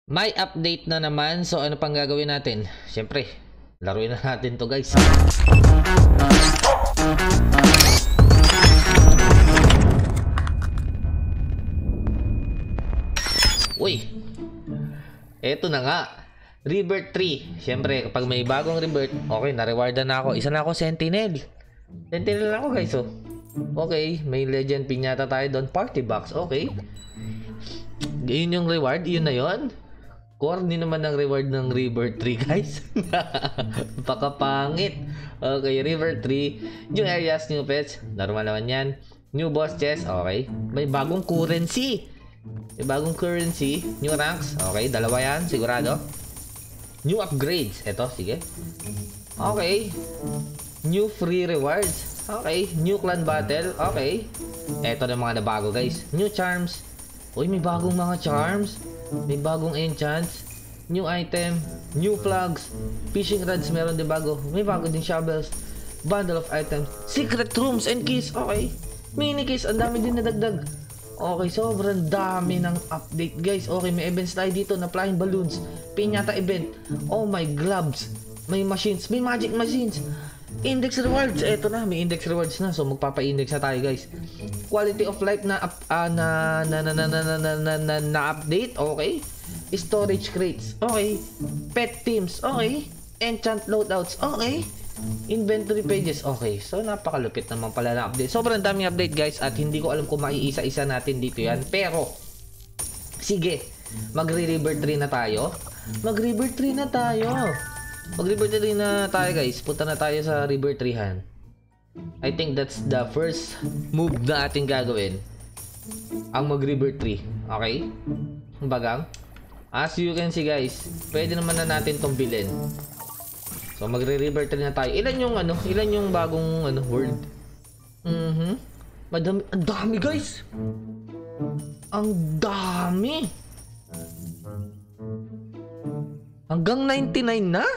May update na naman. So ano pang gagawin natin? Siyempre, laruin na natin to guys. Uy, eto na nga. Rebirth 3. Siyempre, kapag may bagong rebirth, okay, na-rewardan na ako. Isa na ako Sentinel. Sentinel ako guys, oh. Okay, may legend pinyata tayo doon. Party box, okay. Yun yung reward, yun na yun. Corny naman ang reward ng Rebirth 3 guys. Pakapangit. Okay, Rebirth 3. New areas, new pets. Normal naman yan. New boss chest, okay. May bagong currency. May bagong currency. New ranks, okay. Dalawa yan, sigurado. New upgrades. Eto, sige. Okay. New free rewards. Okay. New clan battle. Okay. Eto na mga nabago guys. New charms. Uy, may bagong mga charms. May bagong enchants. New item. New flags. Fishing rods meron din bago. May bago din shovels. Bundle of items. Secret rooms and keys. Okay. Mini keys. Ang dami din nadagdag. Okay, sobrang dami ng update guys. Okay, may events tayo dito na flying balloons. Pinyata event. Oh my gloves. May machines. May magic machines. Index rewards. Eto na, may index rewards na. So magpapa-index na tayo guys. Quality of life na update. Okay. Storage crates. Okay. Pet teams. Okay. Enchant loadouts. Okay. Inventory pages. Okay. So napakalupit naman pala na update. Sobrang daming update guys. At hindi ko alam kung maiisa-isa natin dito yan. Pero sige. Magre-rebirth 3 na tayo. Mag-rebirth 3 na tayo. Mag-rebirth 3 na tayo guys. Punta na tayo sa rebirth 3han. I think that's the first move na ating gagawin. Ang mag-rebirth 3. Okay? Bagang. As you can see guys, pwede naman na natin tong bilhin. So magre-rebirth 3 na tayo. Ilan yung bagong world? Madami, ang dami guys. Ang dami. Hanggang 99 na?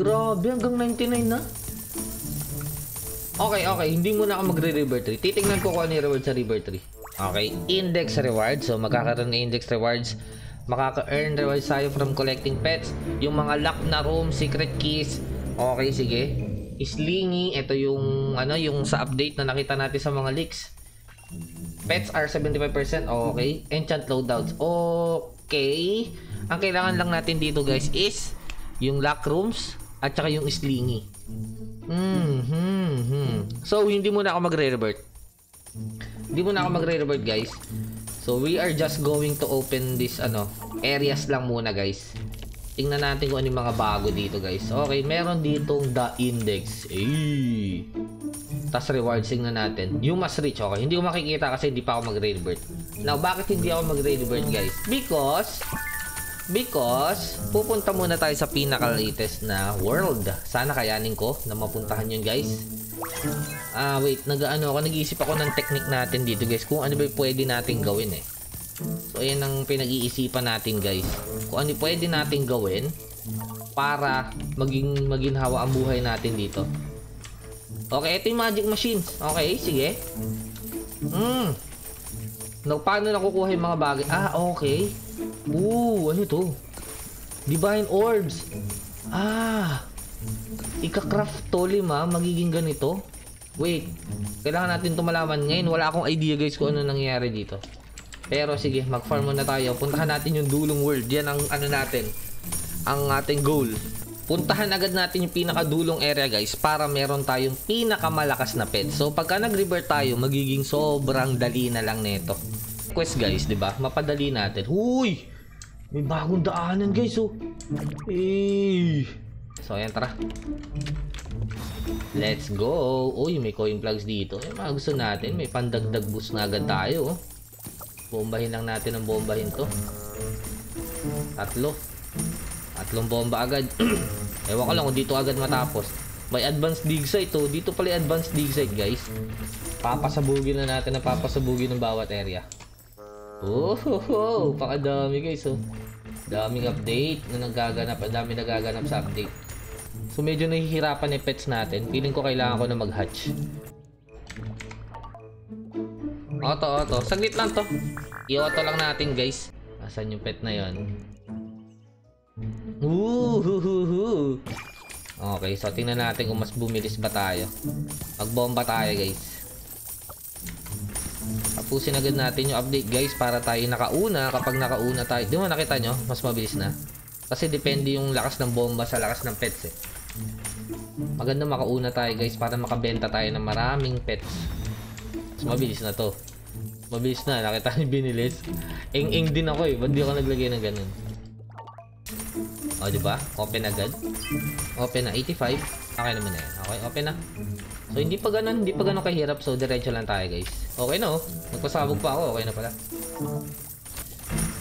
Grabe, hanggang 99 na? Okay, hindi muna ako magre-rebirth 3. Titingnan ko kung ano yung reward sa rebirth 3. Okay, index rewards. So magkakaroon ng index rewards. Makaka-earn rewards tayo from collecting pets. Yung mga lock na room, secret keys. Okay, sige. Slingy, ito yung yung sa update na nakita natin sa mga leaks. Pets are 75%. Okay. Enchant loadouts. Okay. Ang kailangan lang natin dito guys is yung lock rooms at saka yung slingy. So hindi muna ako magre-revert. Hindi muna ako magre-revert guys. So we are just going to open this areas lang muna guys. Tingnan natin kung ano yung mga bago dito guys. Okay, meron ditong the index. Tas rewards tingnan natin. You must reach. Okay, hindi ko makikita kasi hindi pa ako magre-revert. Now, bakit hindi ako magre-revert guys? Because pupunta muna tayo sa pinaka-latest na world. Sana kayanin ko na mapuntahan yun guys. Wait, nag-iisip ako ng technique natin dito guys. Kung ano ba pwede natin gawin eh. So, ayan ang pinag-iisipan natin guys. Kung ano pwede natin gawin para maging hawa ang buhay natin dito. Okay, ito yung magic machines. Okay, sige. Paano nakukuha yung mga bagay? Okay. Ano to? Divine orbs. Ika-craft to magiging ganito. Wait, kailangan natin ito malaman. Ngayon, wala akong idea guys kung ano nangyayari dito. Pero sige, mag-farm muna tayo. Puntahan natin yung dulong world. Yan ang natin. Ang ating goal. Puntahan agad natin yung pinakadulong area guys para meron tayong pinakamalakas na pet. So pagka nag-rebirth tayo, magiging sobrang dali na lang nito. Quest guys, 'di ba? Mapadali natin. Huy! May bagong daanan guys, oh. So ayan, tara. Let's go. Uy, may coin plugs dito. Mga gusto natin, may pandagdag boost na agad tayo, oh. Bombahin lang natin ang bombahin to. Tatlong bomba agad. Ewan ko lang kung dito agad matapos. May advanced dig site to. Dito pala yung advanced dig site guys. Papasabugin na natin na papasabugin ng bawat area. Pakadami guys, oh. Daming update na nagaganap. Dami nagaganap sa update. So medyo nahihirapan yung pets natin. Feeling ko kailangan ko na mag-hatch. Auto. Saglit lang to. I-auto lang natin guys. Asan yung pet na yon? Woohoo! Okay, so tingnan natin kung mas bumilis ba tayo. Magbomba tayo, guys. Tapusin agad natin yung update, guys, para tayo nakauna. Kapag nakauna tayo, di mo nakita nyo? Mas mabilis na. Kasi depende yung lakas ng bomba sa lakas ng pets eh. Maganda makauna tayo, guys, para makabenta tayo ng maraming pets. Mas mabilis na to. Mabilis na, nakita niyo binilis. Ing din ako eh, ba't di ako naglagay ng ganun? O, diba? Open agad. Open na, 85. Okay naman na yan. Okay, open na. So, hindi pa ganun kahirap. So, diretso lang tayo, guys. Okay na, oh. Nagpasabog pa ako. Okay na pala.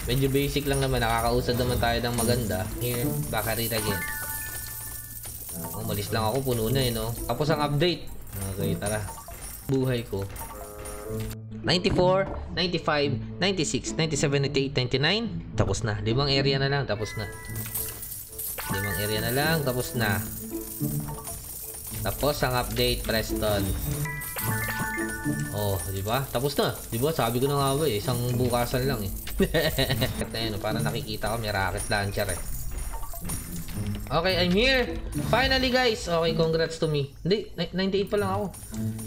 Medyo basic lang naman. Nakakausad naman tayo ng maganda. Here, baka read again. Umalis lang ako. Puno na, eh, no? Tapos ang update. Okay, tara. Buhay ko. 94, 95, 96, 97, 98, 99. Tapos na. 5 area na lang. Tapos na. 5 area na lang. Tapos na. Tapos ang update, Preston. Oh, di ba? Tapos na. Di ba? Sabi ko na nga ba eh. Isang bukasan lang eh. Ayun, parang nakikita ko may rocket launcher eh. Okay, I'm here. Finally, guys. Okay, congrats to me. Hindi, 98 pa lang ako.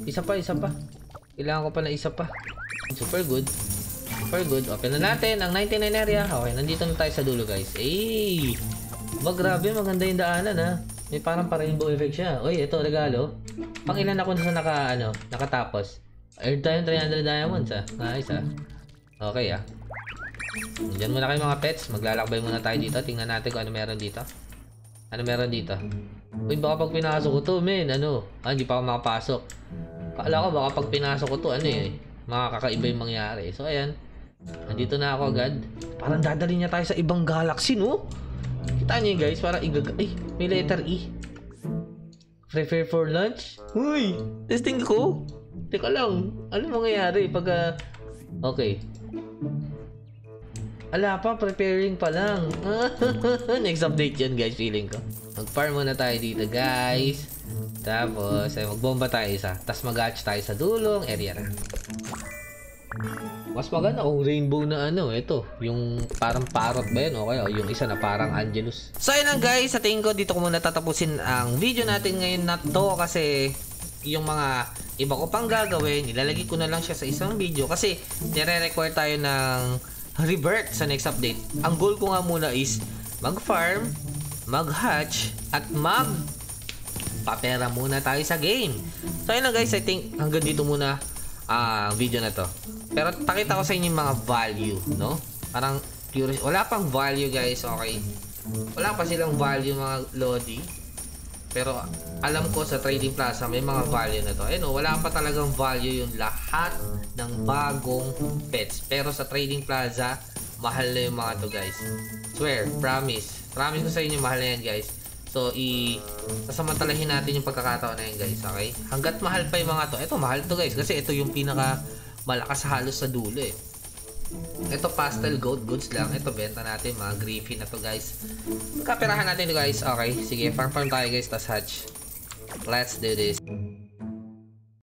Isa pa. Kailangan ko pa na isa pa. Super good. Super good. Open na natin ang 99 area. Okay, nandito na tayo sa dulo, guys. Eh, grabe, maganda yung daanan ha. May parang rainbow effect siya. Uy, ito regalo. Pang ilan ako na sa nakatapos. Earn tayo 300 diamonds ha. Nice ha. Okay ha. Diyan muna kayo mga pets. Maglalakbay muna tayo dito. Tingnan natin kung ano meron dito. Ano meron dito? Uy, baka pag pinasok ko to, men, hindi pa ako makapasok. Kala ko baka pag pinasok ko to, makakaiba yung mangyari. So, ayan. Nandito na ako agad. Parang dadali niya tayo sa ibang galaxy, no? Kita niyo guys, parang ay, may letter E. Prepare for lunch? Uy, testing ko. Teka lang, ano mangyayari pag, okay. Ala pa, preparing pa lang. Next update yan guys, feeling ko. Mag-farm muna tayo dito guys. Tapos, magbomba tayo isa. Tapos mag-hatch tayo sa dulong area na. Mas maganda kung rainbow na ito. Yung parang parrot ba yun? Okay, yung isa na parang Angelus. So yun lang guys, sa tingin ko dito ko muna tatapusin ang video natin ngayon na to. Kasi yung mga iba ko pang gagawin, ilalagay ko na lang siya sa isang video. Kasi nire-require tayo ng rebirth sa next update. Ang goal ko nga muna is mag-farm, mag-hatch, at papera muna tayo sa game. So yun lang guys, I think hanggang dito muna video na to. Pero pakita ko sa inyo yung mga value, no? Parang curious. Wala pang value guys, okay? Wala pa silang value mga Lodi. Pero alam ko sa Trading Plaza may mga value na to. Wala pa talagang value yung lahat ng bagong pets. Pero sa Trading Plaza, mahal na yung mga to guys. Swear, promise. Promise ko sa inyo mahal na yan guys. So, sasamantalahin natin yung pagkakataon na yan guys, okay? Hanggat mahal pa yung mga to. Ito, mahal to guys. Kasi ito yung pinaka malakas halos sa dulo eh. Ito, pastel gold goods lang. Ito, benta natin. Mga griffin na to guys. Kapirahan natin to guys. Okay, sige. Farm tayo guys. Tas hatch. Let's do this.